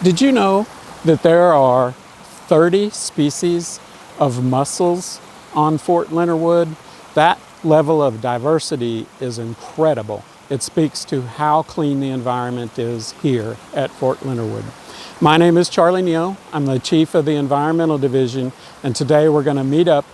Did you know that there are 30 species of mussels on Fort Leonard Wood? That level of diversity is incredible. It speaks to how clean the environment is here at Fort Leonard Wood. My name is Charlie Neal. I'm the Chief of the Environmental Division, and today we're going to meet up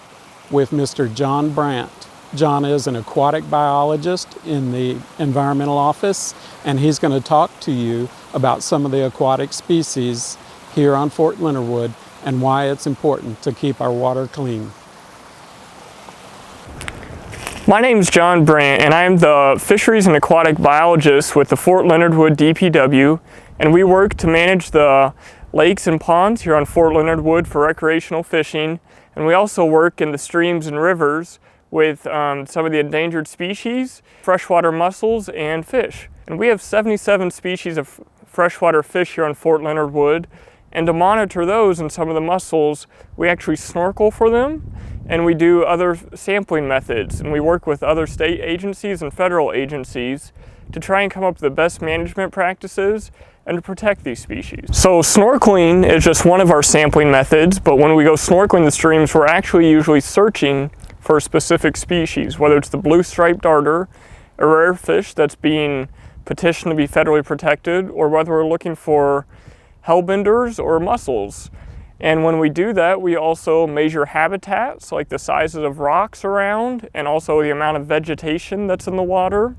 with Mr. John Brant. John is an aquatic biologist in the environmental office, and he's going to talk to you about some of the aquatic species here on Fort Leonard Wood and why it's important to keep our water clean. My name is John Brant, and I'm the Fisheries and Aquatic Biologist with the Fort Leonard Wood DPW, and we work to manage the lakes and ponds here on Fort Leonard Wood for recreational fishing, and we also work in the streams and rivers with some of the endangered species, freshwater mussels, and fish. And we have 77 species of freshwater fish here on Fort Leonard Wood, and to monitor those and some of the mussels, we actually snorkel for them, and we do other sampling methods, and we work with other state agencies and federal agencies to try and come up with the best management practices and to protect these species. So snorkeling is just one of our sampling methods, but when we go snorkeling the streams, we're actually usually searching for a specific species, whether it's the blue striped darter, a rare fish that's being petitioned to be federally protected, or whether we're looking for hellbenders or mussels. And when we do that, we also measure habitats, like the sizes of rocks around, and also the amount of vegetation that's in the water.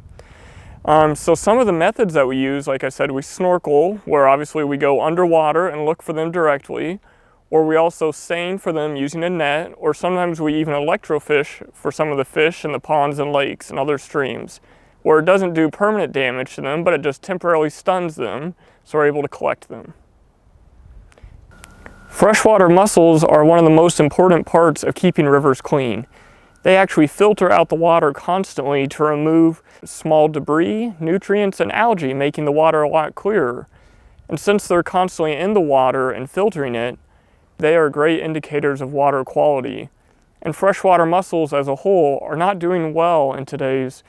So some of the methods that we use, like I said, we snorkel, where obviously we go underwater and look for them directly, or we also seine for them using a net, or sometimes we even electrofish for some of the fish in the ponds and lakes and other streams, where it doesn't do permanent damage to them, but it just temporarily stuns them, so we're able to collect them. Freshwater mussels are one of the most important parts of keeping rivers clean. They actually filter out the water constantly to remove small debris, nutrients, and algae, making the water a lot clearer. And since they're constantly in the water and filtering it, they are great indicators of water quality. And freshwater mussels as a whole are not doing well in today's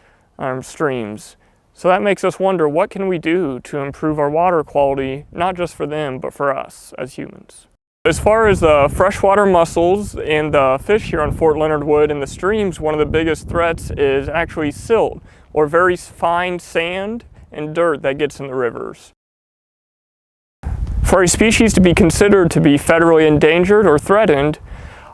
streams. So that makes us wonder, what can we do to improve our water quality, not just for them, but for us as humans? As far as the freshwater mussels and the fish here on Fort Leonard Wood and the streams, one of the biggest threats is actually silt, or very fine sand and dirt that gets in the rivers. For a species to be considered to be federally endangered or threatened,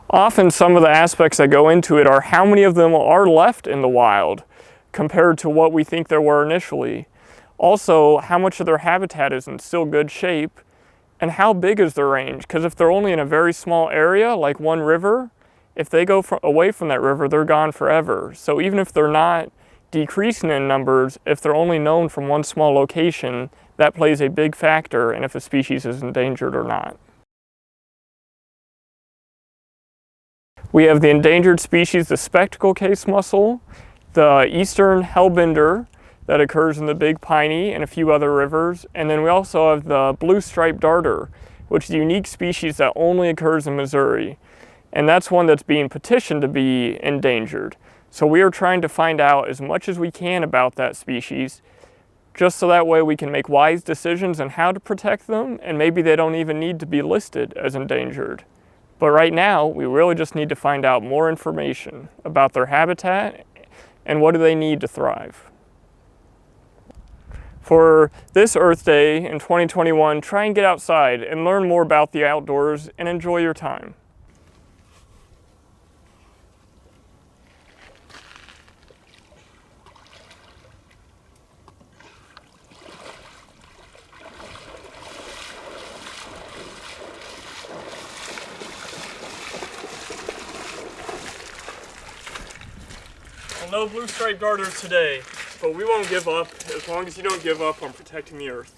often some of the aspects that go into it are how many of them are left in the wild compared to what we think there were initially. Also, how much of their habitat is in still good shape, and how big is their range? Because if they're only in a very small area, like one river, if they go away from that river, they're gone forever. So even if they're not decreasing in numbers, if they're only known from one small location, that plays a big factor in if a species is endangered or not. We have the endangered species, the spectacle case mussel, the eastern hellbender that occurs in the Big Piney and a few other rivers, and then we also have the blue striped darter, which is a unique species that only occurs in Missouri, and that's one that's being petitioned to be endangered. So we are trying to find out as much as we can about that species, just so that way we can make wise decisions on how to protect them, and maybe they don't even need to be listed as endangered. But right now, we really just need to find out more information about their habitat and what do they need to thrive. For this Earth Day in 2021, try and get outside and learn more about the outdoors and enjoy your time. Well, no blue striped darters today, but we won't give up as long as you don't give up on protecting the Earth.